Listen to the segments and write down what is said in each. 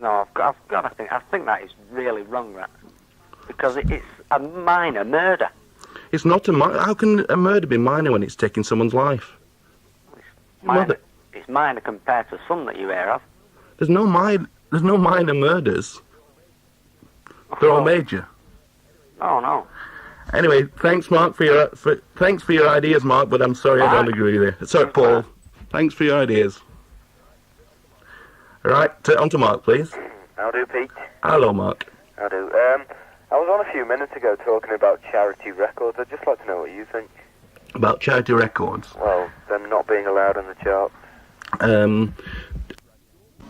No, I've got to think. I think that is really wrong, that, because it's a minor murder. It's not a minor. How can a murder be minor when it's taking someone's life? It's minor compared to some that you hear of. There's no minor murders. They're all major. Oh no. Anyway, thanks, Mark, for your ideas, Mark. But I'm sorry I don't agree with you. Sorry, Paul. Thanks for your ideas. All right, on to Mark, please. How do, Pete? Hello, Mark. How do? I was on a few minutes ago talking about charity records. I'd just like to know what you think. About charity records? Well, them not being allowed on the charts.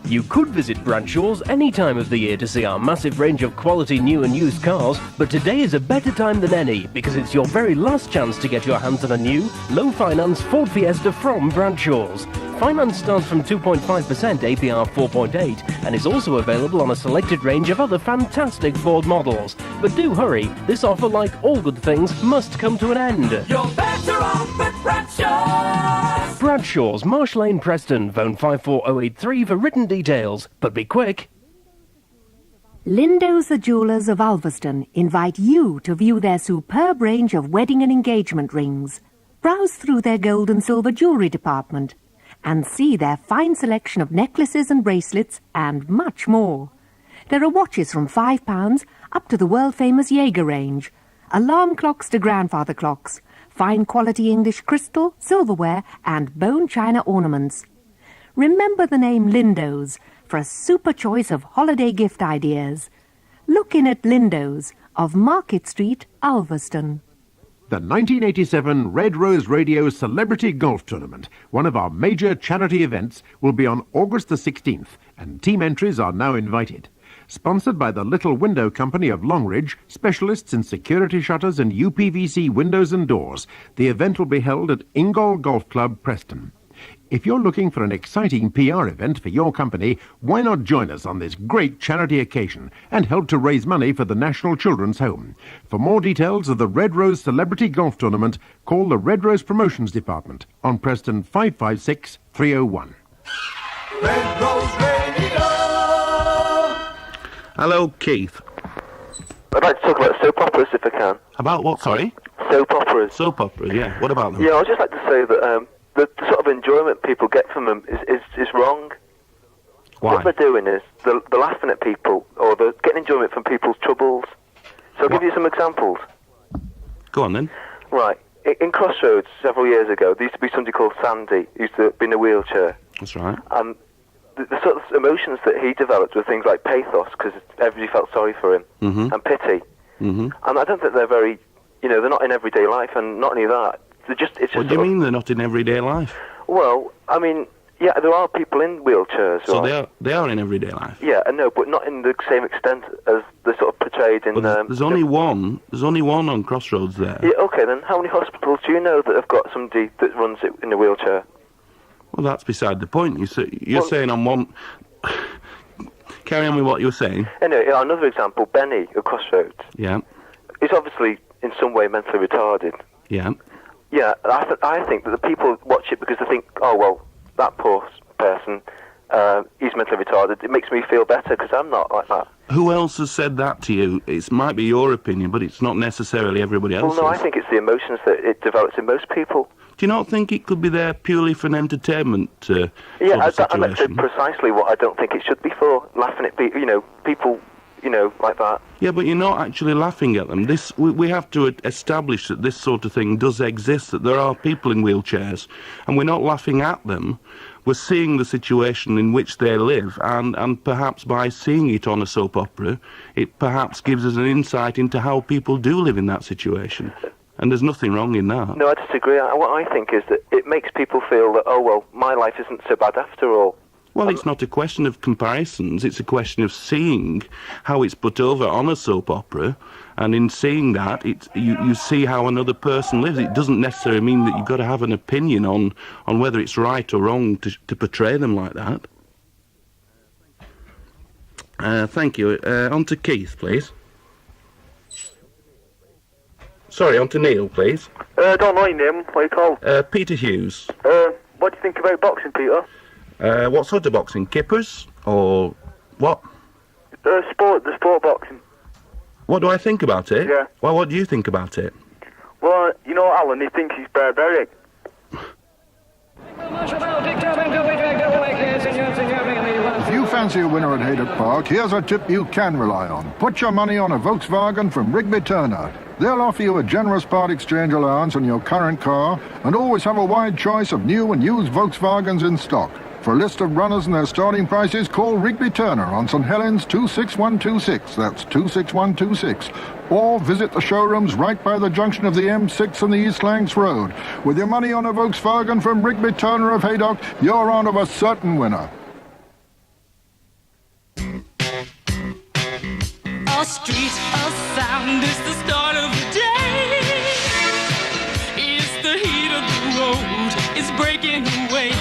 You could visit Bradshaw's any time of the year to see our massive range of quality new and used cars, but today is a better time than any because it's your very last chance to get your hands on a new, low-finance Ford Fiesta from Bradshaw's. Finance starts from 2.5% APR 4.8 and is also available on a selected range of other fantastic Ford models. But do hurry, this offer, like all good things, must come to an end. You're better off at Bradshaw's! Bradshaw's, Marsh Lane, Preston. Phone 54083 for written details. But be quick. Lindo's the Jewellers of Ulverston invite you to view their superb range of wedding and engagement rings. Browse through their gold and silver jewellery department and see their fine selection of necklaces and bracelets and much more. There are watches from £5 up to the world-famous Jaeger range, alarm clocks to grandfather clocks, fine quality English crystal, silverware and bone china ornaments. Remember the name Lindo's for a super choice of holiday gift ideas. Look in at Lindo's of Market Street, Ulverston. The 1987 Red Rose Radio Celebrity Golf Tournament, one of our major charity events, will be on August the 16th, and team entries are now invited. Sponsored by the Little Window Company of Longridge, specialists in security shutters and UPVC windows and doors, the event will be held at Ingall Golf Club, Preston. If you're looking for an exciting PR event for your company, why not join us on this great charity occasion and help to raise money for the National Children's Home? For more details of the Red Rose Celebrity Golf Tournament, call the Red Rose Promotions Department on Preston 556 301. Red Rose Radio! Hello, Keith. I'd like to talk about soap operas if I can. About what, sorry? Soap operas. Soap operas, yeah. What about them? Yeah, I'd just like to say that the sort of enjoyment people get from them is wrong. Why? What they're doing is they're laughing at people, or they're getting enjoyment from people's troubles. So I'll give you some examples. Go on then. Right. In Crossroads, several years ago, there used to be somebody called Sandy, who used to be in a wheelchair. That's right. And the sort of emotions that he developed were things like pathos, because everybody felt sorry for him, and pity. And I don't think they're very, they're not in everyday life, and not only that, What do you mean they're not in everyday life? Well, I mean, yeah, there are people in wheelchairs. So right? they are in everyday life. Yeah, I know, but not in the same extent as they're sort of portrayed in. There's only one. There's only one on Crossroads there. Yeah, okay, then how many hospitals do you know that have got somebody that runs it in a wheelchair? Well, that's beside the point. You're saying on one. Carry on with what you were saying. Anyway, another example, Benny of Crossroads. Yeah. He's obviously in some way mentally retarded. Yeah. Yeah, I think that the people watch it because they think, oh, well, that poor person, he's mentally retarded. It makes me feel better because I'm not like that. Who else has said that to you? It might be your opinion, but it's not necessarily everybody else's. Well, no, I think it's the emotions that it develops in most people. Do you not think it could be there purely for an entertainment yeah, sort of that's precisely what I don't think it should be for, laughing at people, like that. Yeah, but you're not actually laughing at them. We have to establish that this sort of thing does exist, that there are people in wheelchairs, and we're not laughing at them. We're seeing the situation in which they live, and perhaps by seeing it on a soap opera, it perhaps gives us an insight into how people do live in that situation. And there's nothing wrong in that. No, I disagree. What I think is that it makes people feel that, oh, well, my life isn't so bad after all. Well, it's not a question of comparisons, it's a question of seeing how it's put over on a soap opera, and in seeing that, you see how another person lives. It doesn't necessarily mean that you've got to have an opinion on whether it's right or wrong to portray them like that. Thank you. On to Keith, please. Sorry, on to Neil, please. Don't know your name. What are you called? Peter Hughes. What do you think about boxing, Peter? What sort of boxing? Kippers? Or what? The sport boxing. What do I think about it? Yeah. Well, what do you think about it? Well, you know Alan, he thinks he's barbaric. If you fancy a winner at Haydock Park, here's a tip you can rely on. Put your money on a Volkswagen from Rigby Turner. They'll offer you a generous part exchange allowance on your current car and always have a wide choice of new and used Volkswagens in stock. For a list of runners and their starting prices, call Rigby Turner on St Helens 26126. That's 26126. Or visit the showrooms right by the junction of the M6 and the East Lancs Road. With your money on a Volkswagen from Rigby Turner of Haydock, you're on of a certain winner. A street, a sound is the start of the day. It's the heat of the road, it's breaking away.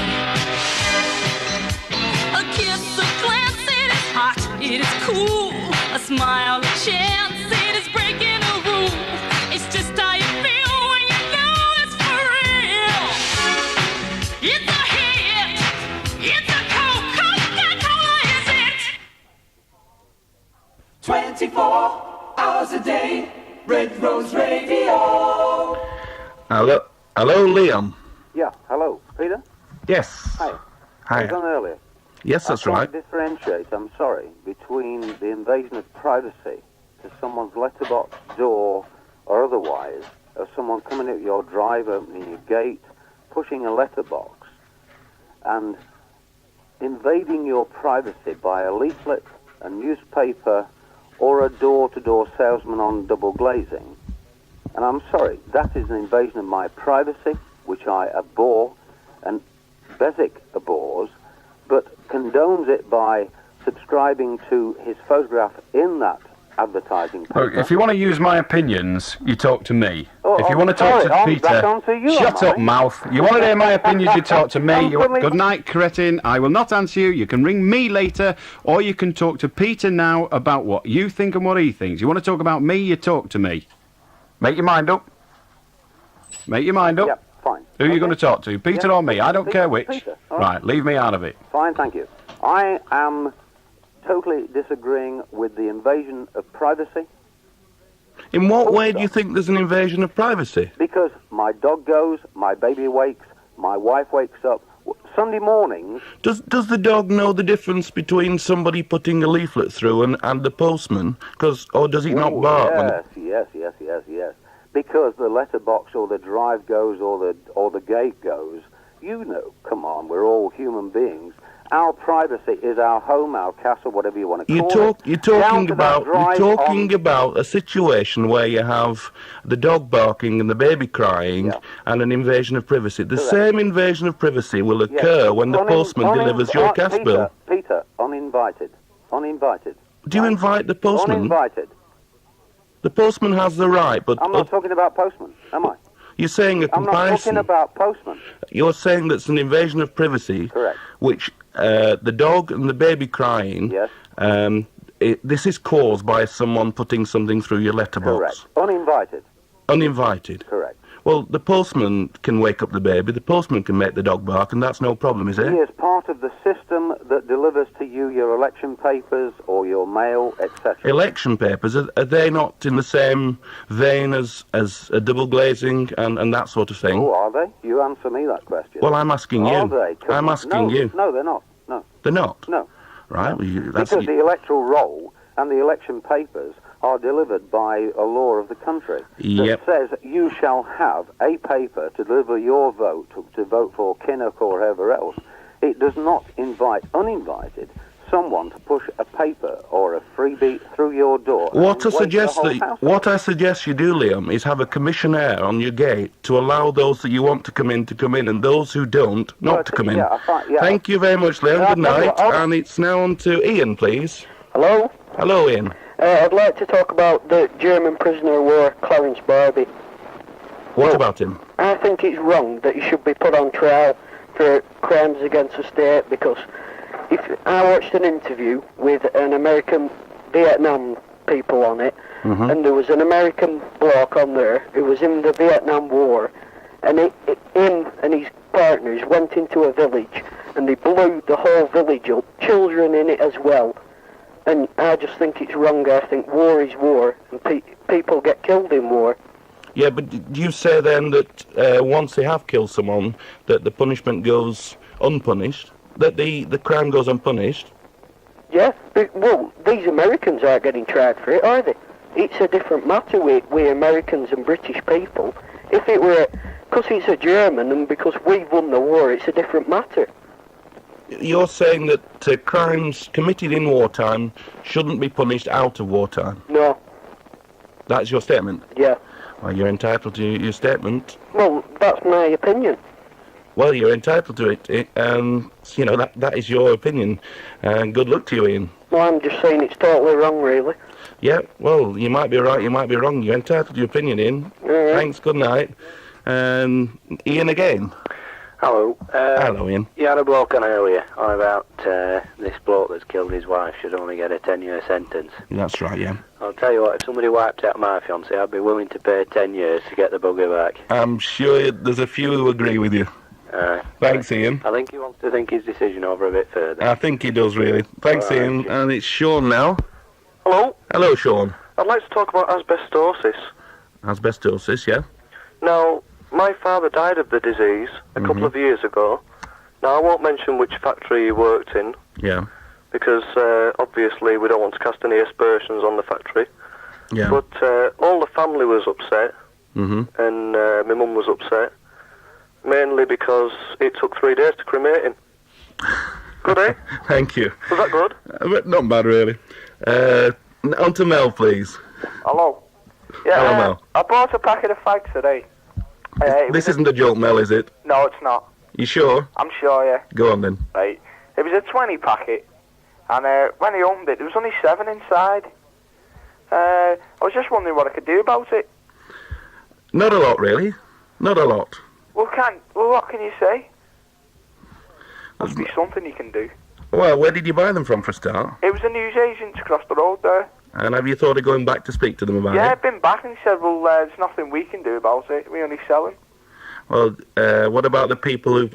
A kiss, a glance, it is hot, it is cool. A smile, a chance, it is breaking a rule. It's just how you feel when you know it's for real. It's a hit, it's a Coca-Cola, is it? 24 hours a day, Red Rose Radio. Hello, Liam. Yeah, hello, Peter? Yes. Hi. Hi. I was on earlier. Yes, that's I right. can't differentiate, I'm sorry, between the invasion of privacy to someone's letterbox door or otherwise, of someone coming at your drive, opening your gate, pushing a letterbox, and invading your privacy by a leaflet, a newspaper, or a door-to-door salesman on double glazing. And I'm sorry, that is an invasion of my privacy, which I abhor, and Beswick abhors, but condones it by subscribing to his photograph in that advertising paper. Look, if you want to use my opinions, you talk to me. Oh, if you want to talk to Peter, back on to you, shut am up, I? mouth. You want to hear my opinions, you talk to me. Fully- Good night, cretin. I will not answer you. You can ring me later, or you can talk to Peter now about what you think and what he thinks. You want to talk about me, you talk to me. Make your mind up. Make your mind up. Yep, fine. Who are you going to talk to, Peter or me? I don't care which. Peter, all right. Right, leave me out of it. Fine, thank you. I am totally disagreeing with the invasion of privacy. In what way do you think there's an invasion of privacy? Because my dog goes, my baby wakes, my wife wakes up. Sunday mornings... Does the dog know the difference between somebody putting a leaflet through and the postman? Or does it not bark? Yes. Because the letterbox or the drive goes or the gate goes, you know, come on, we're all human beings. Our privacy is our home, our castle, whatever you want to call it. You're talking about a situation where you have the dog barking and the baby crying and an invasion of privacy. The same invasion of privacy will occur when the postman delivers your gas bill. Peter, uninvited. Do you invite the postman? Uninvited. The postman has the right, but... I'm not talking about postman, am I? You're saying a comparison. I'm not talking about postman. You're saying that's an invasion of privacy. Correct. Which the dog and the baby crying. Yes. This is caused by someone putting something through your letterbox. Correct. Uninvited. Uninvited. Correct. Well, the postman can wake up the baby. The postman can make the dog bark, and that's no problem, is it? He is part of the system that delivers to you your election papers or your mail, etc. Election papers, are they not in the same vein as a double glazing and that sort of thing? Oh, are they? You answer me that question. Well, I'm asking you. Are they? I'm asking you. No, they're not. No. They're not? No. Right. Well, because the electoral roll and the election papers are delivered by a law of the country that says you shall have a paper to deliver your vote, to vote for Kinnock or whoever else. It does not invite uninvited someone to push a paper or a freebie through your door. What I suggest you do, Liam, is have a commissionaire on your gate to allow those that you want to come in, and those who don't, not to come in. Thank you very much, Liam. Good night. And it's now on to Ian, please. Hello? Hello, Ian. I'd like to talk about the German prisoner of war, Clarence Barbie. What about him? I think it's wrong that he should be put on trial for crimes against the state, because if I watched an interview with an American Vietnam people on it, and there was an American bloke on there who was in the Vietnam War, and him and his partners went into a village and they blew the whole village up, children in it as well. And I just think it's wrong. I think war is war, and people get killed in war. Yeah, but do you say then that once they have killed someone, that the punishment goes unpunished? That the crime goes unpunished? Yeah, well, these Americans aren't getting tried for it, are they? It's a different matter with Americans and British people. If it were, because it's a German and because we've won the war, it's a different matter. You're saying that crimes committed in wartime shouldn't be punished out of wartime? No. That's your statement? Yeah. Well, you're entitled to your statement. Well, that's my opinion. Well, you're entitled to it, and, you know, that is your opinion. And good luck to you, Ian. Well, I'm just saying it's totally wrong, really. Yeah, well, you might be right, you might be wrong. You're entitled to your opinion, Ian. Right. Thanks, good night. Ian again. Hello. Hello, Ian. You had a bloke on earlier on about this bloke that's killed his wife should only get a 10-year sentence. That's right, yeah. I'll tell you what, if somebody wiped out my fiancée, I'd be willing to pay 10 years to get the bugger back. I'm sure there's a few who agree with you. Thanks, Ian. I think he wants to think his decision over a bit further. I think he does, really. Thanks, Ian. And it's Sean now. Hello? Hello, Sean. I'd like to talk about asbestosis. Asbestosis, yeah? Now, my father died of the disease a couple of years ago. Now, I won't mention which factory he worked in. Yeah. Because, obviously, we don't want to cast any aspersions on the factory. Yeah. But all the family was upset. Mm-hmm. And my mum was upset. Mainly because it took 3 days to cremate him. Good, eh? Thank you. Was that good? Not bad, really. On to Mel, please. Hello. Yeah, Hello, Mel. I bought a packet of fags today. This isn't a joke, Mel, is it? No, it's not. You sure? I'm sure, yeah. Go on, then. Right. It was a 20 packet, and when I opened it, there was only 7 inside. I was just wondering what I could do about it. Not a lot, really. Not a lot. Well, what can you say? Must be something you can do. Well, where did you buy them from, for a start? It was a newsagent across the road there. And have you thought of going back to speak to them about it? Yeah, I've been back and said, well, there's nothing we can do about it. We only sell them. Well, what about the people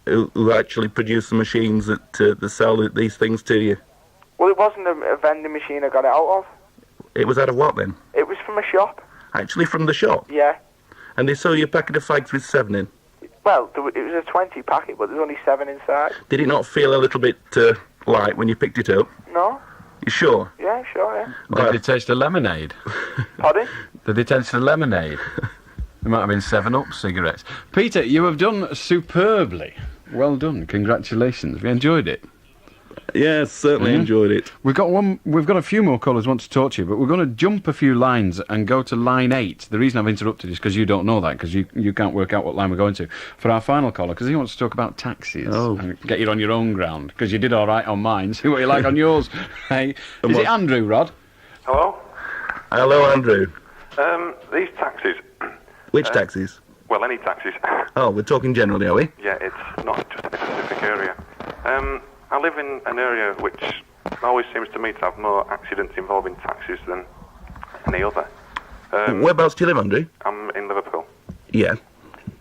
who actually produce the machines that sell these things to you? Well, it wasn't a vending machine I got it out of. It was out of what, then? It was from a shop. Actually from the shop? Yeah. And they sold you a packet of fags with 7 in? Well, it was a 20 packet, but there's only 7 inside. Did it not feel a little bit light when you picked it up? No. You sure? Yeah, sure, yeah. Did they taste the lemonade? Pardon? Did they taste the lemonade? There might have been 7-Up cigarettes. Peter, you have done superbly. Well done. Congratulations. We enjoyed it. Yes, certainly enjoyed it. We've got a few more callers who want to talk to you, but we're going to jump a few lines and go to line 8. The reason I've interrupted is because you don't know that, because you can't work out what line we're going to. For our final caller, because he wants to talk about taxis. Oh. And get you on your own ground, because you did all right on mine. See what you like on yours. Hey, is it Andrew, Rod? Hello? Hello, Andrew. These taxis. Which taxis? Well, any taxis. Oh, we're talking generally, are we? Yeah, it's not just a specific area. I live in an area which always seems to me to have more accidents involving taxis than any other. Whereabouts do you live, Andrew? I'm in Liverpool. Yeah.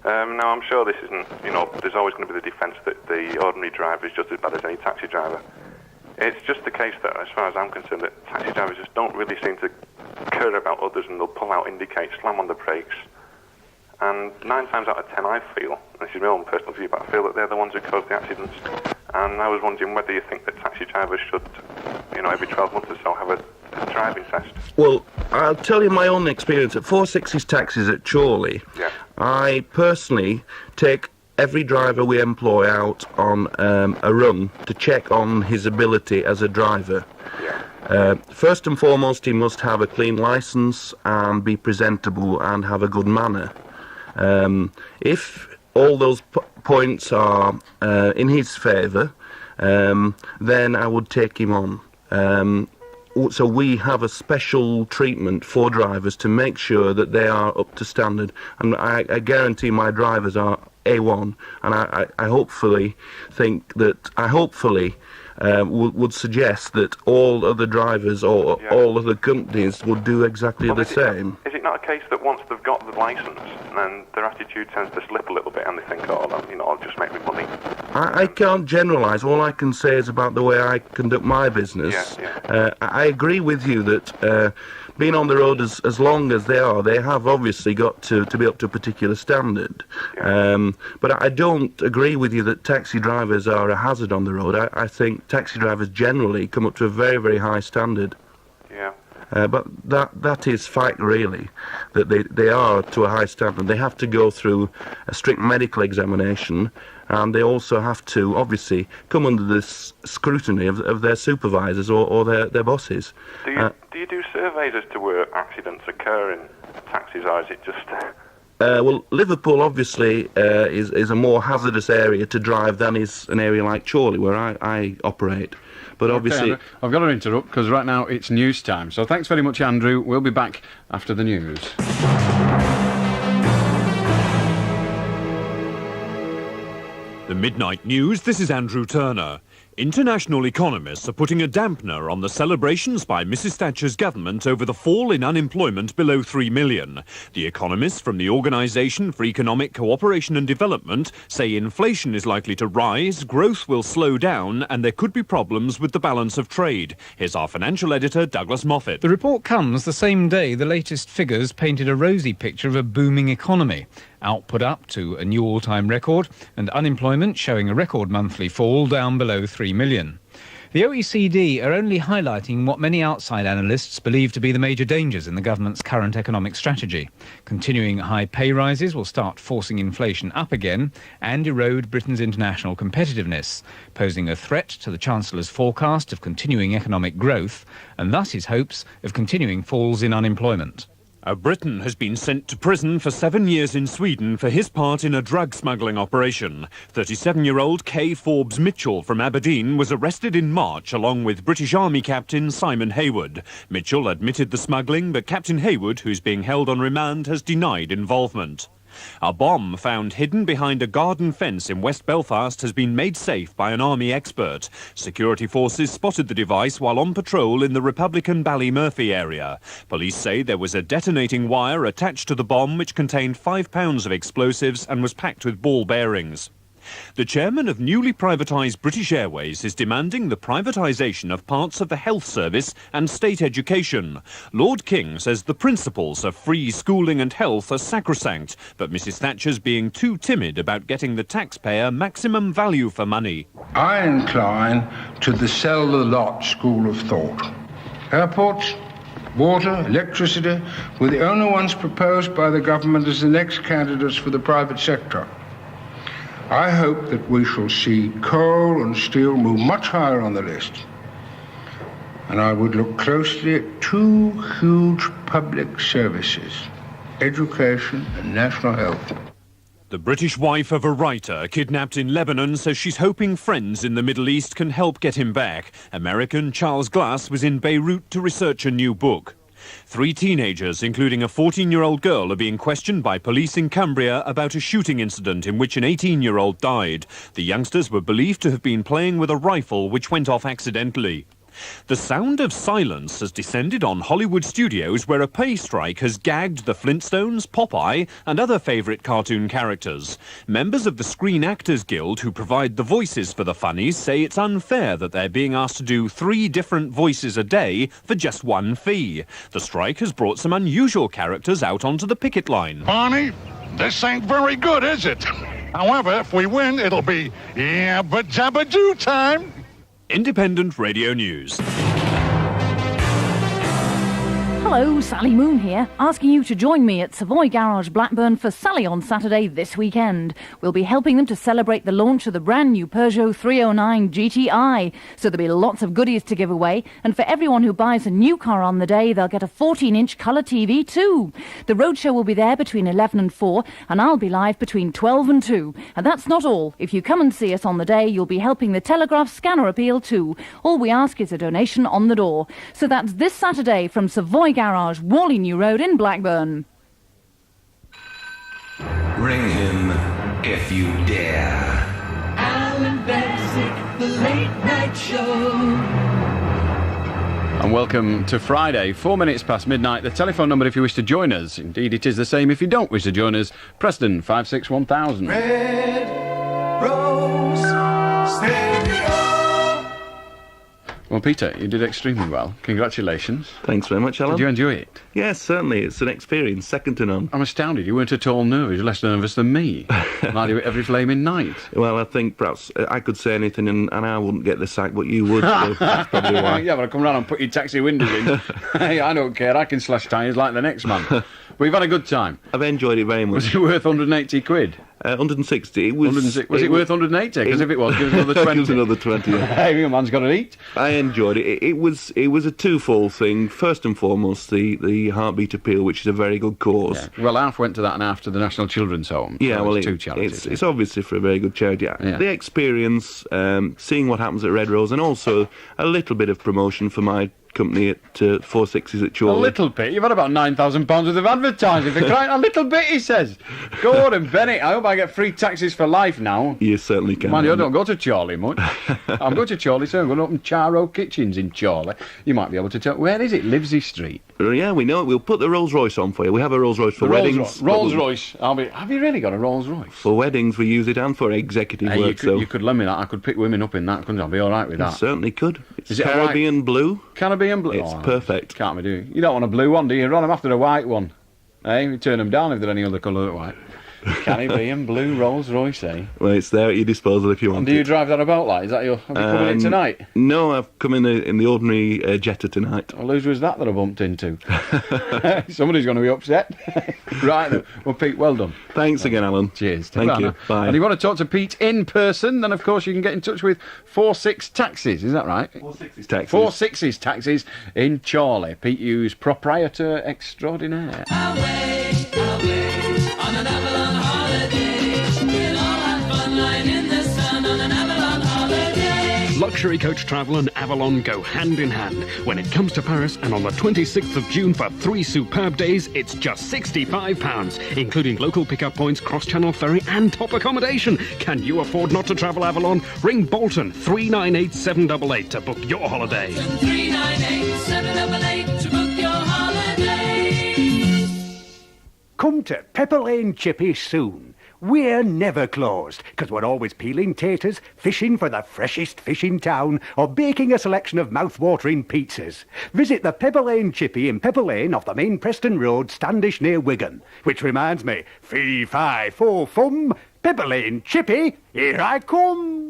Now, I'm sure this isn't, there's always going to be the defence that the ordinary driver is just as bad as any taxi driver. It's just the case that, as far as I'm concerned, that taxi drivers just don't really seem to care about others, and they'll pull out, indicate, slam on the brakes. And 9 times out of 10, I feel, and this is my own personal view, but I feel that they're the ones who cause the accidents. And I was wondering whether you think that taxi drivers should, every 12 months or so have a driving test. Well, I'll tell you my own experience. At 460's Taxis at Chorley, I personally take every driver we employ out on a run to check on his ability as a driver. First and foremost, he must have a clean licence and be presentable and have a good manner. If all those points are in his favour, then I would take him on. So we have a special treatment for drivers to make sure that they are up to standard. And I guarantee my drivers are A1, and I hopefully think that, would suggest that all other drivers or all other companies would do exactly the same. Is it not a case that once they've got the licence, then their attitude tends to slip a little bit, and they think, I'll just make me money, I can't generalise. All I can say is about the way I conduct my business. I agree with you that being on the road as long as they are, they have obviously got to be up to a particular standard. But I don't agree with you that taxi drivers are a hazard on the road. I think taxi drivers generally come up to a very, very high standard. But that is fact, really, that they are to a high standard. They have to go through a strict medical examination, and they also have to, obviously, come under the scrutiny of their supervisors or their bosses. Do you do surveys as to where accidents occur in taxis, or is it just... Well, Liverpool, obviously, is a more hazardous area to drive than is an area like Chorley, where I operate. But obviously... Okay, I've got to interrupt, because right now it's news time. So thanks very much, Andrew. We'll be back after the news. The Midnight News, this is Andrew Turner. International economists are putting a dampener on the celebrations by Mrs Thatcher's government over the fall in unemployment below 3 million. The economists from the Organisation for Economic Cooperation and Development say inflation is likely to rise, growth will slow down, and there could be problems with the balance of trade. Here's our financial editor, Douglas Moffat. The report comes the same day the latest figures painted a rosy picture of a booming economy. Output up to a new all-time record, and unemployment showing a record monthly fall down below 3 million. The OECD are only highlighting what many outside analysts believe to be the major dangers in the government's current economic strategy. Continuing high pay rises will start forcing inflation up again and erode Britain's international competitiveness, posing a threat to the Chancellor's forecast of continuing economic growth, and thus his hopes of continuing falls in unemployment. A Briton has been sent to prison for 7 years in Sweden for his part in a drug smuggling operation. 37-year-old Kay Forbes Mitchell from Aberdeen was arrested in March along with British Army Captain Simon Hayward. Mitchell admitted the smuggling, but Captain Hayward, who's being held on remand, has denied involvement. A bomb found hidden behind a garden fence in West Belfast has been made safe by an army expert. Security forces spotted the device while on patrol in the Republican Ballymurphy area. Police say there was a detonating wire attached to the bomb which contained 5 pounds of explosives and was packed with ball bearings. The chairman of newly privatised British Airways is demanding the privatisation of parts of the health service and state education. Lord King says the principles of free schooling and health are sacrosanct, but Mrs Thatcher's being too timid about getting the taxpayer maximum value for money. I incline to the sell the lot school of thought. Airports, water, electricity were the only ones proposed by the government as the next candidates for the private sector. I hope that we shall see coal and steel move much higher on the list. And I would look closely at two huge public services, education and national health. The British wife of a writer kidnapped in Lebanon says she's hoping friends in the Middle East can help get him back. American Charles Glass was in Beirut to research a new book. 3 teenagers, including a 14-year-old girl, are being questioned by police in Cumbria about a shooting incident in which an 18-year-old died. The youngsters were believed to have been playing with a rifle which went off accidentally. The sound of silence has descended on Hollywood studios where a pay strike has gagged the Flintstones, Popeye and other favourite cartoon characters. Members of the Screen Actors Guild, who provide the voices for the funnies, say it's unfair that they're being asked to do 3 different voices a day for just 1 fee. The strike has brought some unusual characters out onto the picket line. Barney, this ain't very good, is it? However, if we win, it'll be yabba-jabba-doo time. Independent Radio News. Hello, Sally Moon here, asking you to join me at Savoy Garage Blackburn for Sally on Saturday this weekend. We'll be helping them to celebrate the launch of the brand new Peugeot 309 GTI. So there'll be lots of goodies to give away, and for everyone who buys a new car on the day, they'll get a 14-inch colour TV too. The roadshow will be there between 11 and 4, and I'll be live between 12 and 2. And that's not all. If you come and see us on the day, you'll be helping the Telegraph scanner appeal too. All we ask is a donation on the door. So that's this Saturday from Savoy Garage, Whalley New Road in Blackburn. Ring him if you dare. Allan Beswick, the Late Night Show. And welcome to Friday, 4 minutes past midnight. The telephone number if you wish to join us. Indeed, it is the same if you don't wish to join us. Preston 561,000. Red rose. Well, Peter, you did extremely well. Congratulations. Thanks very much, Alan. Did you enjoy it? Yes, certainly. It's an experience, second to none. I'm astounded. You weren't at all nervous. You're less nervous than me. I do it every flaming night. Well, I think perhaps I could say anything and I wouldn't get the sack, but you would. So that's probably why. Yeah, but I come round and put your taxi windows in. Hey, I don't care. I can slash tyres like the next man. But you've had a good time. I've enjoyed it very much. Was it worth 180 quid? 160. It was. Was it worth 180? Because if it was, give us another 20. Give us another 20. Yeah. Hey, your man's got to eat. I enjoyed it. It was a twofold thing. First and foremost, the Heartbeat Appeal, which is a very good cause. Yeah. Well, half went to that and half to the National Children's Home. Yeah, so well, it's two charities. It's obviously for a very good charity. Yeah. The experience, seeing what happens at Red Rose, and also a little bit of promotion for my company at 460s at Chorley. A little bit? You've had about £9,000 worth of advertising for crying. A little bit, he says. Go on, Bennett. I hope I get free taxis for life now. You certainly can. Mind you, I don't go to Chorley much. I'm going to Chorley soon. I'm going to open Charo Kitchens in Chorley. You might be able to tell. Where is it? Livesey Street. Yeah, we know it. We'll put the Rolls Royce on for you. We have a Rolls Royce for weddings. Rolls Royce. Have you really got a Rolls Royce? For weddings, we use it and for executive work. You could lend me that. I could pick women up in that, couldn't I? I'd be all right with that. You certainly could. Is it Caribbean blue? Caribbean blue? It's perfect. Can't be doing. You don't want a blue one, do you? Run them after a white one. Eh? You turn them down if they're any other colour than white. Caribbean blue Rolls Royce, eh? Well, it's there at your disposal if you want. And do you drive that about like? Is that your? Have you come in tonight? No, I've come in the ordinary Jetta tonight. Well, whose was that I bumped into? Somebody's going to be upset. Right then. Well, Pete, well done. Thanks again, Alan. Cheers. Thank you. Bye. And if you want to talk to Pete in person, then of course you can get in touch with 46 Taxis. Is that right? 46 Taxis. 46 Taxis in Chorley. Pete Hughes, proprietor extraordinaire. Away on an Avalon holiday. We'll all have fun lying in the sun on an Avalon holiday. Luxury coach travel and Avalon go hand in hand. When it comes to Paris, and on the 26th of June for 3 superb days, it's just £65, including local pickup points, cross-channel ferry and top accommodation. Can you afford not to travel Avalon? Ring Bolton 398 788 to book your holiday. 398 788 to book your holiday. Come to Pepper Lane Chippy soon. We're never closed, because we're always peeling taters, fishing for the freshest fish in town, or baking a selection of mouth-watering pizzas. Visit the Pepper Lane Chippy in Pepper Lane off the main Preston Road, Standish near Wigan. Which reminds me, fee, fi, fo, fum, Pepper Lane Chippy, here I come.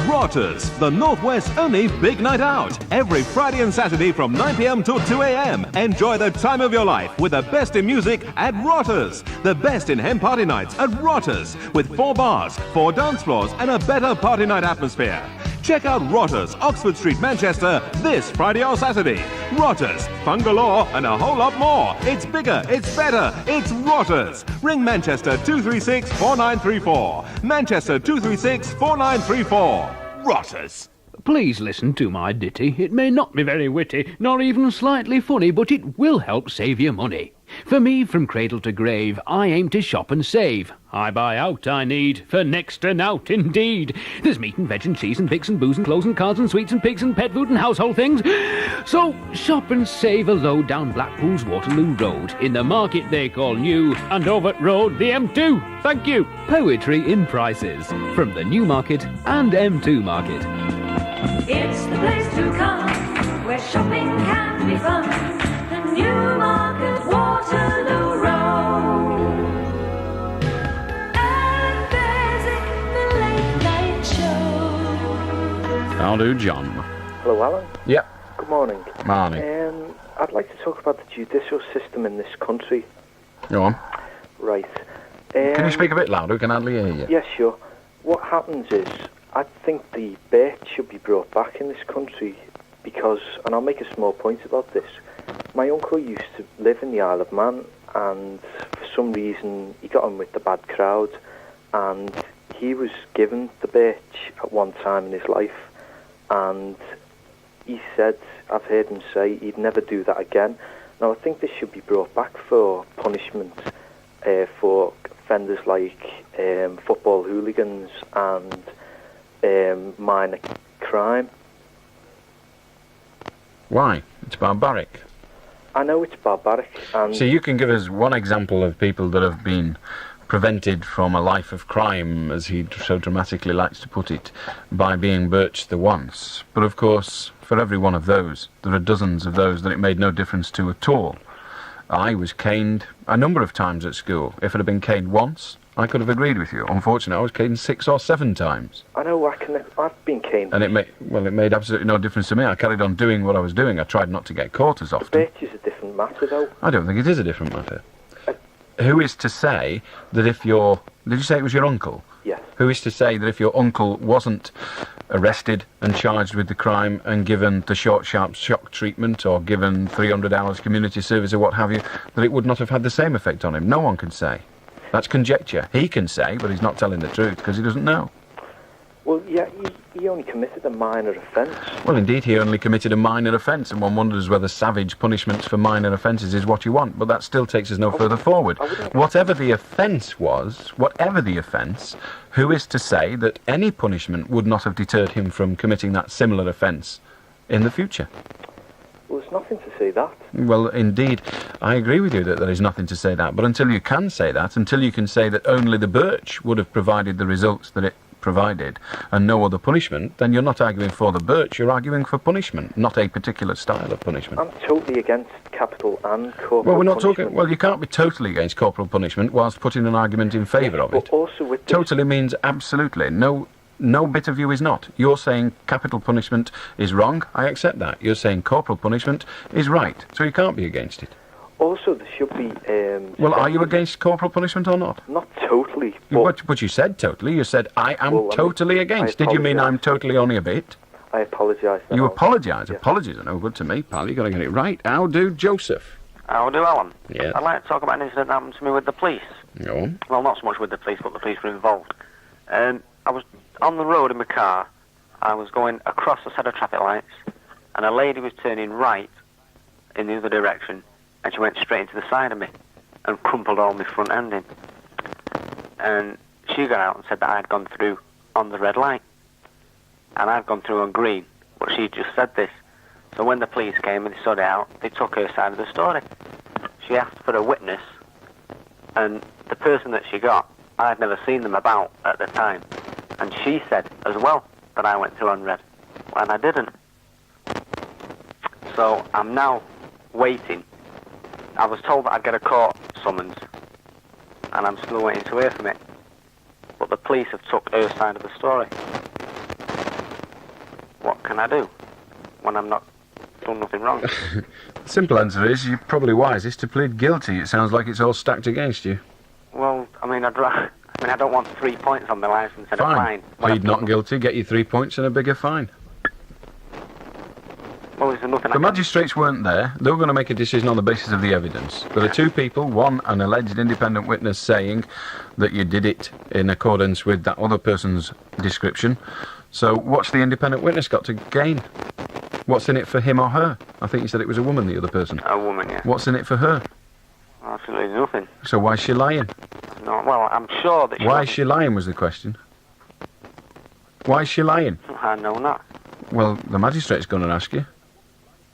Rotters, the Northwest's only big night out. Every Friday and Saturday from 9 p.m. till 2 a.m. Enjoy the time of your life with the best in music at Rotters. The best in hen party nights at Rotters. With 4 bars, 4 dance floors and a better party night atmosphere. Check out Rotters, Oxford Street, Manchester, this Friday or Saturday. Rotters, fun galore and a whole lot more. It's bigger, it's better, it's Rotters. Ring Manchester 236 4934. Manchester 236 4934. Rotters. Please listen to my ditty. It may not be very witty, nor even slightly funny, but it will help save you money. For me, from cradle to grave, I aim to shop and save. I buy out I need, for next to nought indeed. There's meat and veg and cheese and pigs and booze and clothes and cards and sweets and pigs and pet food and household things. So shop and save a load down Blackpool's Waterloo Road, in the market they call New, and Overt Road, the M2. Thank you. Poetry in prices, from the New Market and M2 Market. It's the place to come, where shopping can be fun. The Newmarket Waterloo Road. And there's the late night show. I'll do John. Hello, Alan. Yep. Good morning. Morning. I'd like to talk about the judicial system in this country. Go on. Right. Can you speak a bit louder? We can hardly hear you. Yes, sure. What happens is, I think the birth should be brought back in this country because, and I'll make a small point about this, my uncle used to live in the Isle of Man, and for some reason he got on with the bad crowd, and he was given the birch at one time in his life, and he said, I've heard him say, he'd never do that again. Now I think this should be brought back for punishment for offenders like football hooligans and minor crime. Why? It's barbaric. I know it's barbaric. And So you can give us one example of people that have been prevented from a life of crime, as he so dramatically likes to put it, by being birched the once. But of course, for every one of those, there are dozens of those that it made no difference to at all. I was caned a number of times at school. If it had been caned once, I could have agreed with you. Unfortunately, I was caned 6 or 7 times. I know, I've been caned. And it made absolutely no difference to me. I carried on doing what I was doing. I tried not to get caught as often. Birch is a different matter, though. I don't think it is a different matter. Who is to say that if your... Did you say it was your uncle? Yes. Who is to say that if your uncle wasn't arrested and charged with the crime and given the short, sharp shock treatment or given 300 hours community service or what have you, that it would not have had the same effect on him? No one can say. That's conjecture. He can say, but he's not telling the truth because he doesn't know. Well, yeah, he only committed a minor offence. Well, indeed, he only committed a minor offence, and one wonders whether savage punishments for minor offences is what you want, but that still takes us no further forward. Whatever the offence was, who is to say that any punishment would not have deterred him from committing that similar offence in the future? Well, there's nothing to say that. Well, indeed, I agree with you that there is nothing to say that, but until you can say that, until you can say that only the birch would have provided the results that it provided and no other punishment, then you're not arguing for the birch, you're arguing for punishment, not a particular style of punishment. I'm totally against capital and corporal Well, we're not punishment. talking... Well, you can't be totally against corporal punishment whilst putting an argument in favour of it. But also with this... Totally means absolutely. No bit of you is not. You're saying capital punishment is wrong, I accept that. You're saying corporal punishment is right, so you can't be against it. Also, there should be... well, are you against corporal punishment or not? Not totally, but you said totally. You said, I am totally against. Did you mean I'm totally only a bit? I apologise. You apologise? Yeah. Apologies are no good to me, pal. You've got to get it right. How do, Joseph? How do, Alan? Yeah. I'd like to talk about an incident that happened to me with the police. Go on. Well, not so much with the police, but the police were involved. I was on the road in my car. I was going across a set of traffic lights, and a lady was turning right in the other direction, and she went straight into the side of me and crumpled all my front end in. And she got out and said that I'd gone through on the red light, and I'd gone through on green, but she just said this. So when the police came and they sorted it out, they took her side of the story. She asked for a witness, and the person that she got, I'd never seen them about at the time, and she said as well that I went through on red, and I didn't. So I'm now waiting. I was told that I'd get a court summons, and I'm still waiting to hear from it. But the police have took her side of the story. What can I do when I'm not done nothing wrong? The simple answer is you're probably wisest to plead guilty. It sounds like it's all stacked against you. Well, I mean, I don't want 3 points on my licence and a fine. Plead not guilty, get you 3 points and a bigger fine. Well, is there nothing The magistrates weren't there. They were going to make a decision on the basis of the evidence. There are two people, one an alleged independent witness saying that you did it in accordance with that other person's description. So what's the independent witness got to gain? What's in it for him or her? I think you said it was a woman, the other person. A woman, yeah. What's in it for her? Absolutely nothing. So why is she lying? No, well, I'm sure that Why is she lying was the question. Why is she lying? I know not. Well, the magistrate's going to ask you.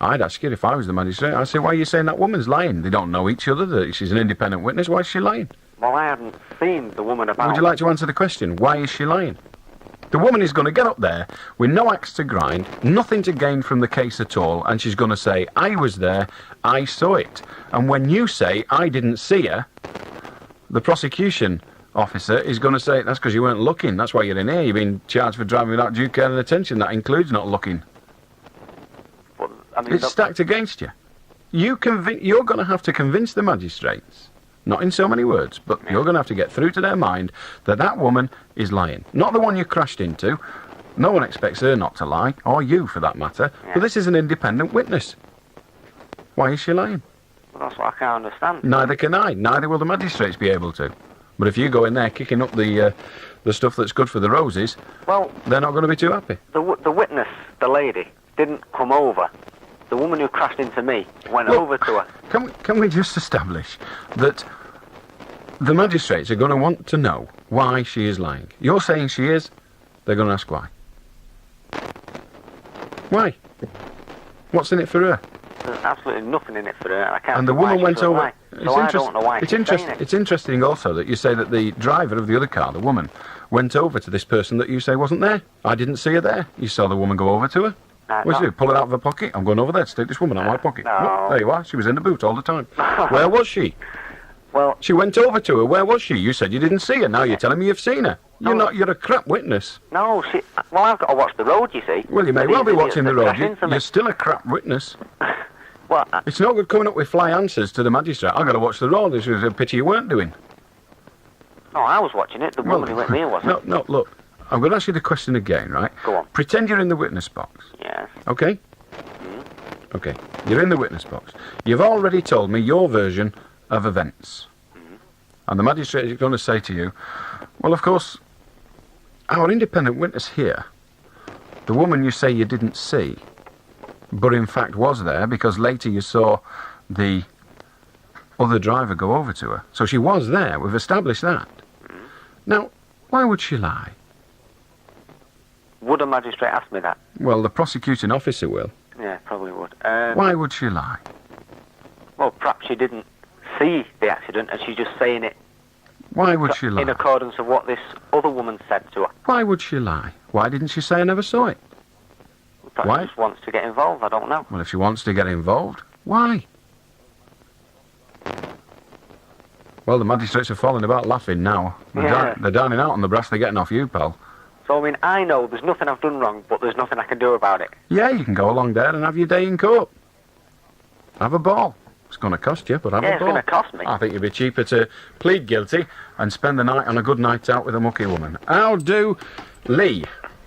I'd ask you if I was the magistrate. I'd say, why are you saying that woman's lying? They don't know each other, that she's an independent witness. Why is she lying? Well, I hadn't seen the woman about... Would you like to answer the question? Why is she lying? The woman is going to get up there with no axe to grind, nothing to gain from the case at all, and she's going to say, I was there, I saw it. And when you say, I didn't see her, the prosecution officer is going to say, that's because you weren't looking. That's why you're in here. You've been charged for driving without due care and attention. That includes not looking. Well, I mean, it's stacked against you. You're going to have to convince the magistrates, not in so many words, but you're going to have to get through to their mind that that woman is lying. Not the one you crashed into. No one expects her not to lie, or you for that matter, but this is an independent witness. Why is she lying? Well, that's what I can't understand. Neither can I. Neither will the magistrates be able to. But if you go in there kicking up the stuff that's good for the roses, well, they're not going to be too happy. The witness, the lady, didn't come over. The woman who crashed into me went over to her. Can we just establish that the magistrates are going to want to know why she is lying? You're saying she is. They're going to ask why. Why? What's in it for her? There's absolutely nothing in it for her, and I can't And the see why woman she went doesn't over. lie. So I don't know why she's saying it. It's interesting also that you say that the driver of the other car, the woman, went over to this person that you say wasn't there. I didn't see her there. You saw the woman go over to her. What'd you do? Pull it out of her pocket? I'm going over there to take this woman out of my pocket. No. Well, there you are. She was in the boot all the time. Where was she? Well, she went over to her. Where was she? You said you didn't see her. Now you're telling me you've seen her. You're not. You're a crap witness. No, well, I've got to watch the road, you see. Well, you may These well be idiots watching the that road. crash into me. You're still a crap witness. Well, it's not good coming up with fly answers to the magistrate. I've got to watch the road. This was a pity you weren't doing. No, I was watching it. The woman who went near wasn't. No, look. I'm going to ask you the question again, right? Go on. Pretend you're in the witness box. Yes. Okay? Okay. You're in the witness box. You've already told me your version of events. And the magistrate is going to say to you, well, of course, our independent witness here, the woman you say you didn't see, but in fact was there because later you saw the other driver go over to her. So she was there. We've established that. Now, why would she lie? Would a magistrate ask me that? Well, the prosecuting officer will. Yeah, probably would. Why would she lie? Well, perhaps she didn't see the accident and she's just saying it Why would she lie? in accordance with what this other woman said to her. Why would she lie? Why didn't she say I never saw it? Perhaps Why? she just wants to get involved, I don't know. Well, if she wants to get involved, why? Well, the magistrates are falling about laughing now. They're dining out on the brass they're getting off you, pal. So, I mean, I know there's nothing I've done wrong, but there's nothing I can do about it. Yeah, you can go along there and have your day in court. Have a ball. It's going to cost you, but have a ball. Yeah, it's going to cost me. I think it'd be cheaper to plead guilty and spend the night on a good night out with a mucky woman. How do Lee?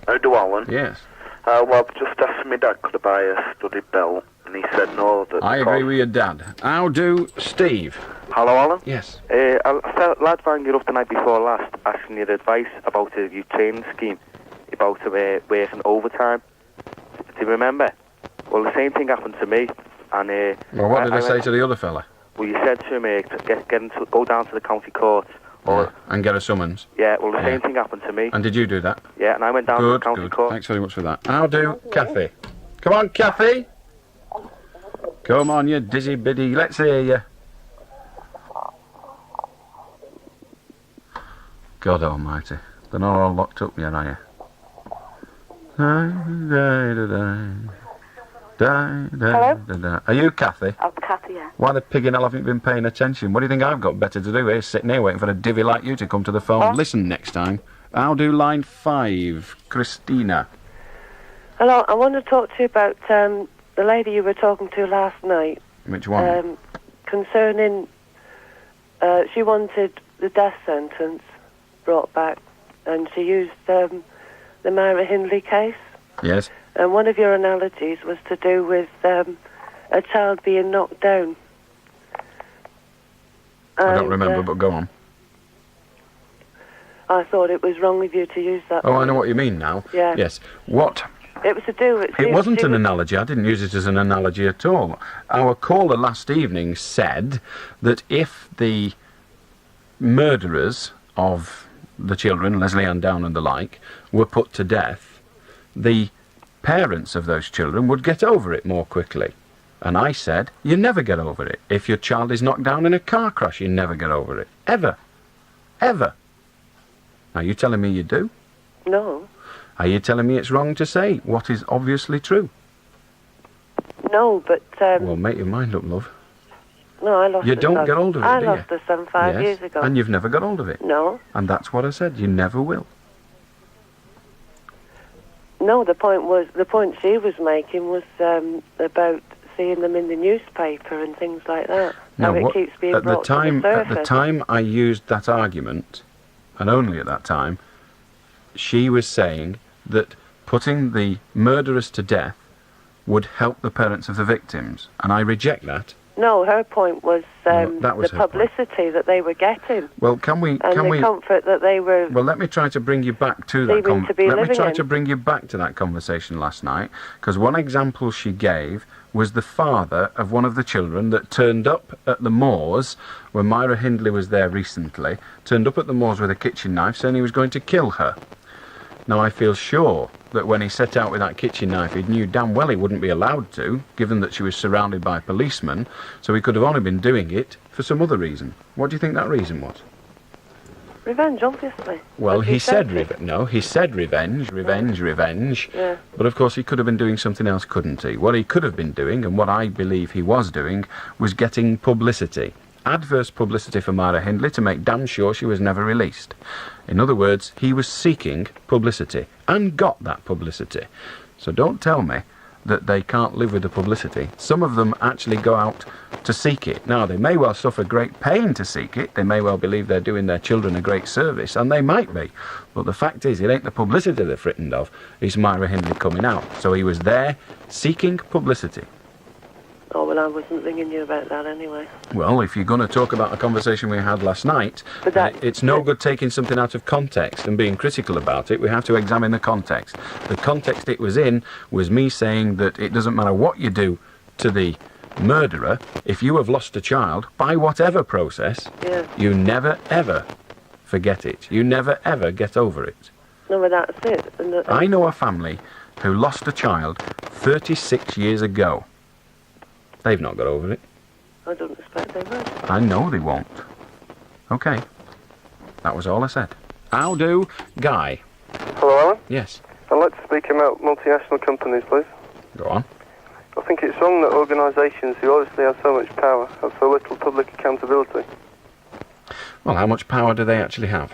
How do Alan? Yes. Well, I've just asked my dad could I buy a studded belt, and he said no. That I agree with your dad. How do Steve? Hello, Alan? Yes. I felt lad rang you up the night before last asking your advice about your training scheme, about working overtime. Do you remember? Well, the same thing happened to me. And Well, what did I say to the other fella? Well, you said to me to go down to the county court. And get a summons. Yeah, well, the same thing happened to me. And did you do that? Yeah, and I went down to the county court. Thanks very much for that. How do Kathy? Come on, Kathy. Come on, you dizzy biddy. Let's hear you. God almighty. They're not all locked up yet, are you? Hello? Are you Kathy? I'm Kathy, yeah. Why the pig in hell haven't you been paying attention? What do you think I've got better to do here, sitting here waiting for a divvy like you to come to the phone? Huh? Listen next time. I'll do line 5. Christina. Hello, I want to talk to you about the lady you were talking to last night. Which one? Concerning, she wanted the death sentence brought back, and she used the Myra Hindley case. Yes. And one of your analogies was to do with a child being knocked down. I don't remember, but go on. I thought it was wrong of you to use that. Oh, I know what you mean now. Yeah. Yes. What? It was to do with... It wasn't an analogy. I didn't use it as an analogy at all. Our caller last evening said that if the murderers of the children, Leslie Ann Down and the like, were put to death, the parents of those children would get over it more quickly. And I said, you never get over it. If your child is knocked down in a car crash, you never get over it. Ever. Ever. Are you telling me you do? No. Are you telling me it's wrong to say what is obviously true? No, but... Well, make your mind up, love. No, I lost You the don't son. get hold of it, I do you? lost the son 5 Yes, years ago. and you've never got hold of it. No. And that's what I said. You never will. No, the point she was making was about seeing them in the newspaper and things like that. Now, How it what- keeps being at the brought time, to the at the surface. time I used that argument, and only at that time, she was saying that putting the murderers to death would help the parents of the victims, and I reject that. No, her point was, that was the her point. publicity that they were getting. Well, can we? And Can the we? comfort that they were... Well, let me try to bring you back to that. Seeming to be Let me living try in. to bring you back to that conversation last night, because one example she gave was the father of one of the children that turned up at the moors when Myra Hindley was there recently. Turned up at the moors with a kitchen knife, saying he was going to kill her. Now, I feel sure that when he set out with that kitchen knife, he knew damn well he wouldn't be allowed to, given that she was surrounded by policemen, so he could have only been doing it for some other reason. What do you think that reason was? Revenge, obviously. Well, As he you said it. no, he said revenge. Yeah. But of course he could have been doing something else, couldn't he? What he could have been doing, and what I believe he was doing, was getting publicity. Adverse publicity for Myra Hindley to make damn sure she was never released. In other words, he was seeking publicity, and got that publicity. So don't tell me that they can't live with the publicity. Some of them actually go out to seek it. Now, they may well suffer great pain to seek it. They may well believe they're doing their children a great service, and they might be. But the fact is, it ain't the publicity they're frightened of, it's Myra Hindley coming out. So he was there seeking publicity. Oh, well, I wasn't ringing you about that anyway. Well, if you're going to talk about a conversation we had last night, it's no good taking something out of context and being critical about it. We have to examine the context. The context it was in was me saying that it doesn't matter what you do to the murderer, if you have lost a child, by whatever process, you never, ever forget it. You never, ever get over it. No, but that's it. I know a family who lost a child 36 years ago. They've not got over it. I don't expect they would. I know they won't. Okay. That was all I said. How do, Guy? Hello, Alan? Yes. I'd like to speak about multinational companies, please. Go on. I think it's wrong that organisations who obviously have so much power have so little public accountability. Well, how much power do they actually have?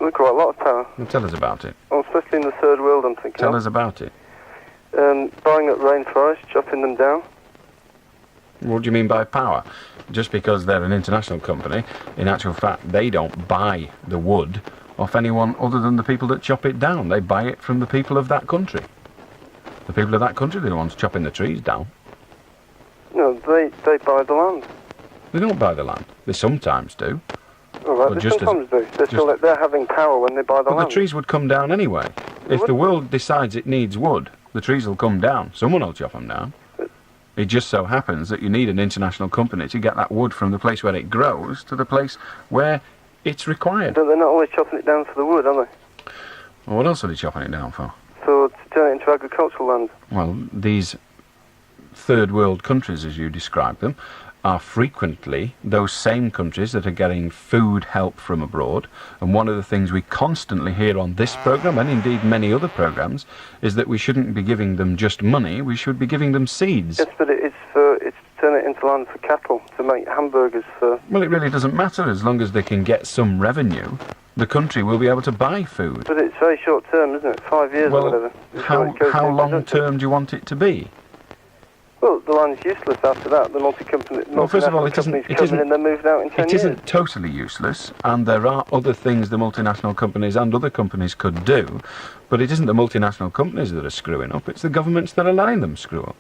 They've quite a lot of power. Well, tell us about it. Well, especially in the third world, I'm thinking. Tell us about it. Buying up rainforests, chopping them down. What do you mean by power? Just because they're an international company, in actual fact, they don't buy the wood off anyone other than the people that chop it down. They buy it from the people of that country. The people of that country are the ones chopping the trees down. No, they buy the land. They don't buy the land. They sometimes do. All right, But they sometimes do. They're having power when they buy the But land. the trees would come down anyway. If the world decides it needs wood, the trees will come down. Someone will chop them down. It just so happens that you need an international company to get that wood from the place where it grows to the place where it's required. But they're not always chopping it down for the wood, are they? Well, what else are they chopping it down for? So to turn it into agricultural land. Well, these third world countries, as you describe them, are frequently those same countries that are getting food help from abroad. And one of the things we constantly hear on this programme, and indeed many other programmes, is that we shouldn't be giving them just money, we should be giving them seeds. Yes, but it's to turn it into land for cattle, to make hamburgers for... Well, it really doesn't matter as long as they can get some revenue. The country will be able to buy food. But it's very short term, isn't it? 5 years or whatever. How long term do you want it to be? Well, the land's useless after that. The Well, first of all, it isn't and they're moved out in 10 it years. isn't totally useless, and there are other things the multinational companies and other companies could do, but it isn't the multinational companies that are screwing up, it's the governments that are letting them screw up.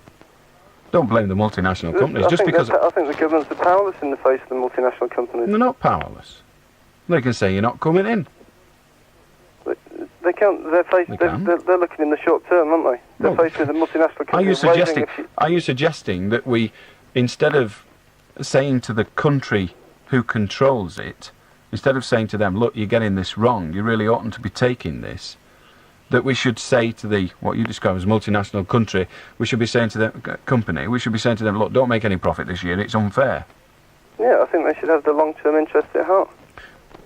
Don't blame the multinational companies I just think because... I think the governments are powerless in the face of the multinational companies. They're not powerless. They can say you're not coming in. They can't. They're looking in the short term, aren't they? They're faced with the multinational companies. Are you suggesting that we, instead of saying to the country who controls it, instead of saying to them, look, you're getting this wrong, you really oughtn't to be taking this, that we should say to the, what you describe as multinational country, we should be saying to the company, we should be saying to them, look, don't make any profit this year, it's unfair. Yeah, I think they should have the long-term interest at heart.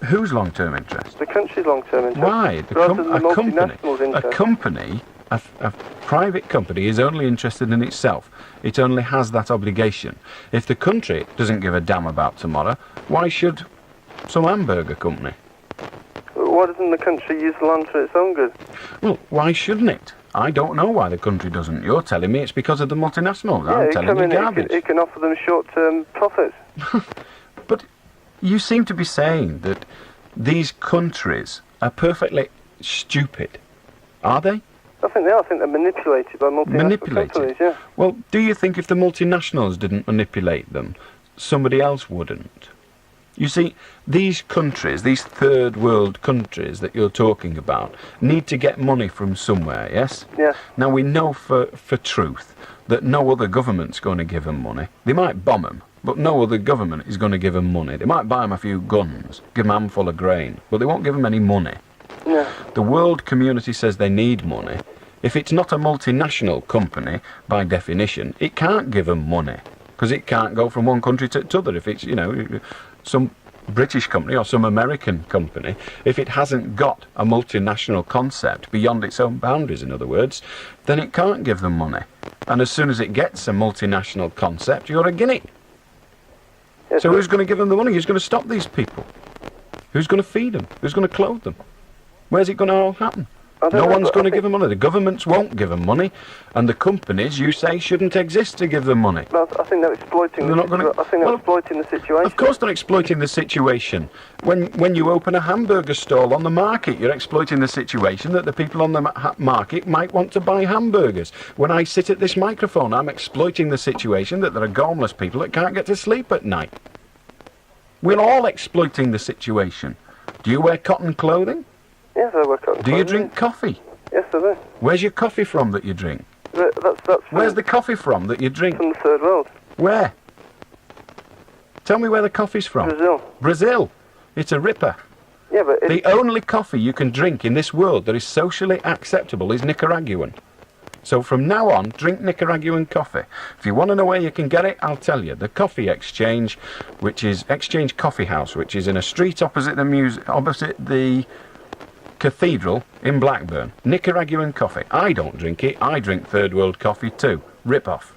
Whose long-term interest? The country's long-term interest. Why? Rather than the multinational's interest. A private company is only interested in itself. It only has that obligation. If the country doesn't give a damn about tomorrow, why should some hamburger company? Why doesn't the country use the land for its own good? Well, why shouldn't it? I don't know why the country doesn't. You're telling me it's because of the multinationals. Yeah, I'm telling you garbage. It can offer them short-term profits. But you seem to be saying that these countries are perfectly stupid. Are they? I think they are. I think they're manipulated by multinational companies, yeah. Well, do you think if the multinationals didn't manipulate them, somebody else wouldn't? You see, these countries, these third world countries that you're talking about, need to get money from somewhere, yes? Yes. Now, we know for truth that no other government's going to give them money. They might bomb them, but no other government is going to give them money. They might buy them a few guns, give them a handful of grain, but they won't give them any money. No. The world community says they need money. If it's not a multinational company, by definition, it can't give them money, because it can't go from one country to other. If it's, some British company or some American company, if it hasn't got a multinational concept beyond its own boundaries, in other words, then it can't give them money. And as soon as it gets a multinational concept, you're a guinea. Yes, so who's going to give them the money? Who's going to stop these people? Who's going to feed them? Who's going to clothe them? Where's it going to all happen? No one's going to give them money. The governments won't give them money, and the companies, you say, shouldn't exist to give them money. Well, I think they're exploiting. Exploiting the situation. Of course, they're exploiting the situation. When you open a hamburger stall on the market, you're exploiting the situation that the people on the market might want to buy hamburgers. When I sit at this microphone, I'm exploiting the situation that there are homeless people that can't get to sleep at night. We're all exploiting the situation. Do you wear cotton clothing? Yes, I work on. Do you drink coffee? Yes, I do. Where's your coffee from that you drink? That's Where's the coffee from that you drink? From the third world. Where? Tell me where the coffee's from. Brazil. Brazil. It's a ripper. Yeah, but the only coffee you can drink in this world that is socially acceptable is Nicaraguan. So from now on, drink Nicaraguan coffee. If you want to know where you can get it, I'll tell you. The Coffee Exchange, which is Exchange Coffee House, which is in a street opposite the Cathedral in Blackburn. Nicaraguan coffee. I don't drink it. I drink third world coffee too. Rip off.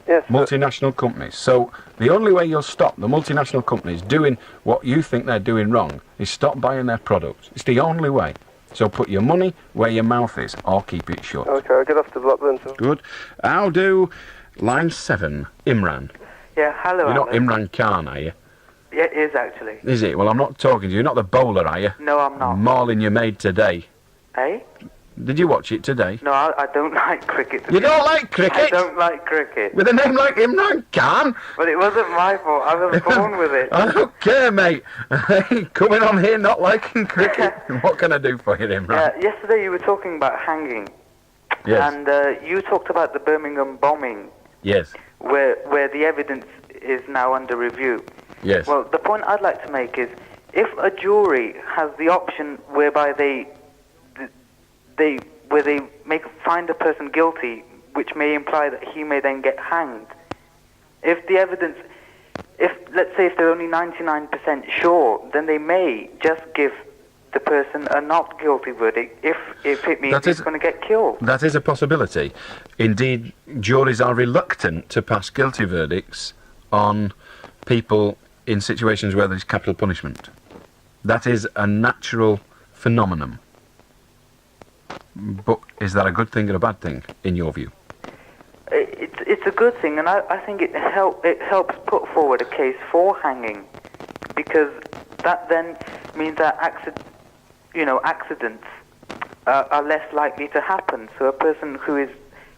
Yes. Multinational companies. So the only way you'll stop the multinational companies doing what you think they're doing wrong is stop buying their products. It's the only way. So put your money where your mouth is, or keep it shut. Okay, I'll get off to Blackburn. So. Good. I'll do line 7, Imran. Yeah, hello, You're not Alan. Imran Khan, are you? Yeah, it is actually. Is it? Well, I'm not talking to you. You're not the bowler, are you? No, I'm not. Mauling you made today. Eh? Did you watch it today? No, I don't like cricket. You don't like cricket? I don't like cricket. With a name like Imran Khan? But it wasn't my fault. I was born with it. I don't care, mate. Coming on here not liking cricket. What can I do for you, Imran? Yeah, yesterday you were talking about hanging. Yes. And you talked about the Birmingham bombing. Yes. Where the evidence is now under review. Yes. Well, the point I'd like to make is, if a jury has the option whereby they find a person guilty, which may imply that he may then get hanged. If the evidence, let's say if they're only 99% sure, then they may just give the person a not guilty verdict if it means he's going to get killed. That is a possibility. Indeed, juries are reluctant to pass guilty verdicts on people in situations where there is capital punishment. That is a natural phenomenon. But is that a good thing or a bad thing, in your view? It's a good thing, and I think it helps put forward a case for hanging, because that then means that accidents are less likely to happen. So a person who is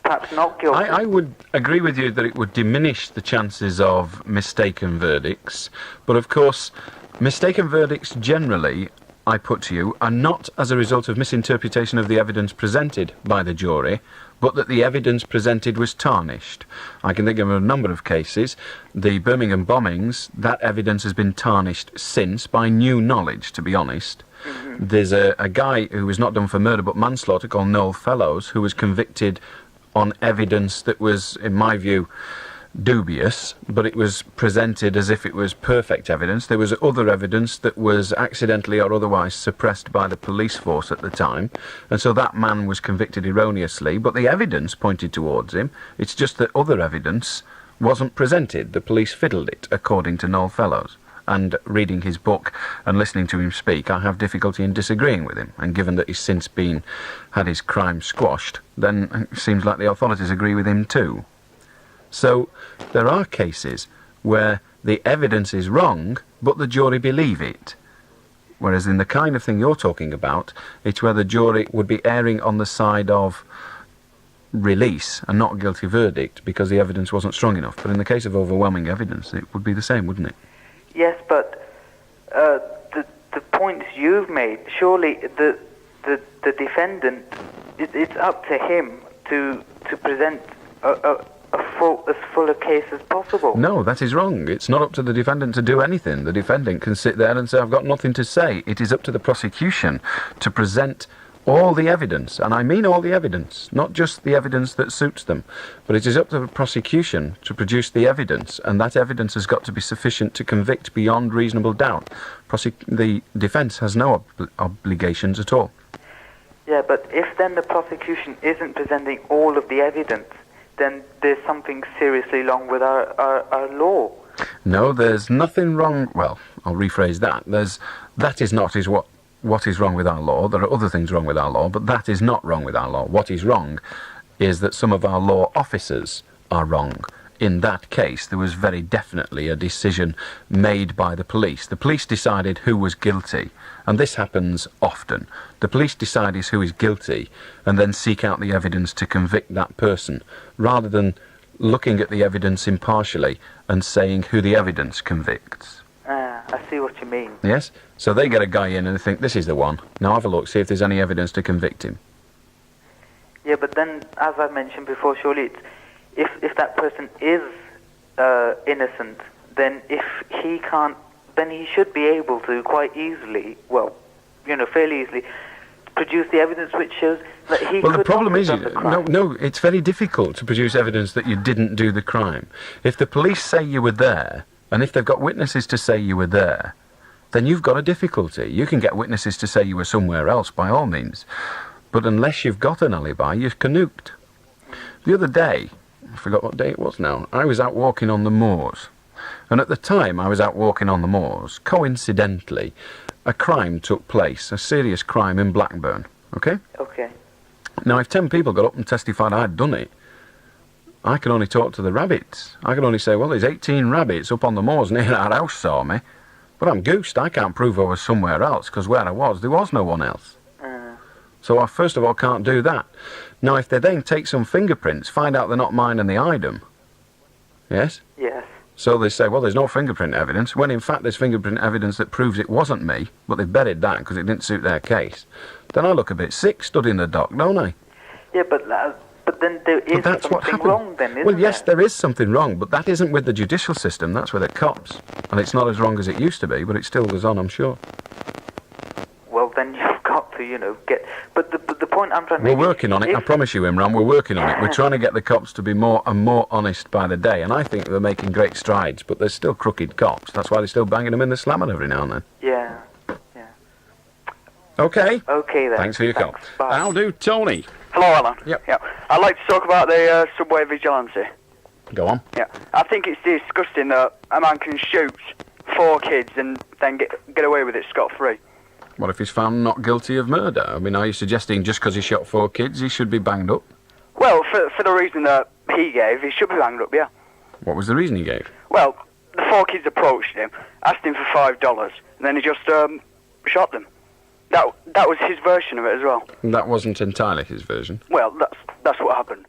perhaps not guilty... I would agree with you that it would diminish the chances of mistaken verdicts, but of course, mistaken verdicts generally, I put to you, are not as a result of misinterpretation of the evidence presented by the jury, but that the evidence presented was tarnished. I can think of a number of cases. The Birmingham bombings, that evidence has been tarnished since by new knowledge, to be honest. Mm-hmm. There's a guy who was not done for murder but manslaughter called Noel Fellows, who was convicted on evidence that was, in my view, dubious, but it was presented as if it was perfect evidence. There was other evidence that was accidentally or otherwise suppressed by the police force at the time, and so that man was convicted erroneously, but the evidence pointed towards him. It's just that other evidence wasn't presented. The police fiddled it, according to Noel Fellows. And reading his book and listening to him speak, I have difficulty in disagreeing with him. And given that he's since had his crime squashed, then it seems like the authorities agree with him too. So there are cases where the evidence is wrong, but the jury believe it. Whereas in the kind of thing you're talking about, it's where the jury would be erring on the side of release and not guilty verdict because the evidence wasn't strong enough. But in the case of overwhelming evidence, it would be the same, wouldn't it? Yes, but the points you've made, surely the defendant, it's up to him to present a full a case as possible. No, that is wrong. It's not up to the defendant to do anything. The defendant can sit there and say, I've got nothing to say. It is up to the prosecution to present all the evidence, and I mean all the evidence, not just the evidence that suits them, but it is up to the prosecution to produce the evidence, and that evidence has got to be sufficient to convict beyond reasonable doubt. The defence has no obligations at all. Yeah, but if then the prosecution isn't presenting all of the evidence, then there's something seriously wrong with our law. No, there's nothing wrong. Well, I'll rephrase that. That is not what is wrong with our law. There are other things wrong with our law, but that is not wrong with our law. What is wrong is that some of our law officers are wrong. In that case, there was very definitely a decision made by the police. The police decided who was guilty, and this happens often. The police decide who is guilty and then seek out the evidence to convict that person, rather than looking at the evidence impartially and saying who the evidence convicts. I see what you mean. Yes? So they get a guy in and they think, this is the one. Now have a look, see if there's any evidence to convict him. Yeah, but then, as I mentioned before, surely if that person is innocent, then if he can't, then he should be able to quite easily, fairly easily, produce the evidence which shows that he Well, could the problem not is, have done the crime. no, it's very difficult to produce evidence that you didn't do the crime. If the police say you were there, and if they've got witnesses to say you were there, then you've got a difficulty. You can get witnesses to say you were somewhere else, by all means. But unless you've got an alibi, you're canooked. The other day, I forgot what day it was now, I was out walking on the moors. And at the time I was out walking on the moors, coincidentally, a crime took place, a serious crime in Blackburn. Okay? Okay. Now, if 10 people got up and testified I'd done it, I can only talk to the rabbits. I can only say, well, there's 18 rabbits up on the moors near our house saw me. But I'm goosed. I can't prove I was somewhere else, because where I was, there was no one else. So I first of all can't do that. Now, if they then take some fingerprints, find out they're not mine and they hide them. Yes? Yes. So they say, well, there's no fingerprint evidence, when in fact there's fingerprint evidence that proves it wasn't me, but they've buried that because it didn't suit their case. Then I look a bit sick stood in the dock, don't I? Yeah, but then there is something wrong then, isn't Well, yes, there is something wrong, but that isn't with the judicial system, that's with the cops. And it's not as wrong as it used to be, but it still goes on, I'm sure. Well, then you've got to, get... But the point I'm trying to We're make... working on it, I promise you, Imran, we're working on it. We're trying to get the cops to be more and more honest by the day, and I think they're making great strides, but there's still crooked cops. That's why they're still banging them in the slammer every now and then. Yeah. Okay. Okay, then. Thanks for your call. Bye. I'll do Tony. Hello, Alan. Yep. Yeah. I'd like to talk about the subway vigilante. Go on. Yeah. I think it's disgusting that a man can shoot 4 kids and then get away with it scot-free. What if he's found not guilty of murder? I mean, are you suggesting just because he shot 4 kids he should be banged up? Well, for the reason that he gave, he should be banged up, yeah. What was the reason he gave? Well, the 4 kids approached him, asked him for $5, and then he just shot them. That was his version of it as well. That wasn't entirely his version. Well, that's what happened.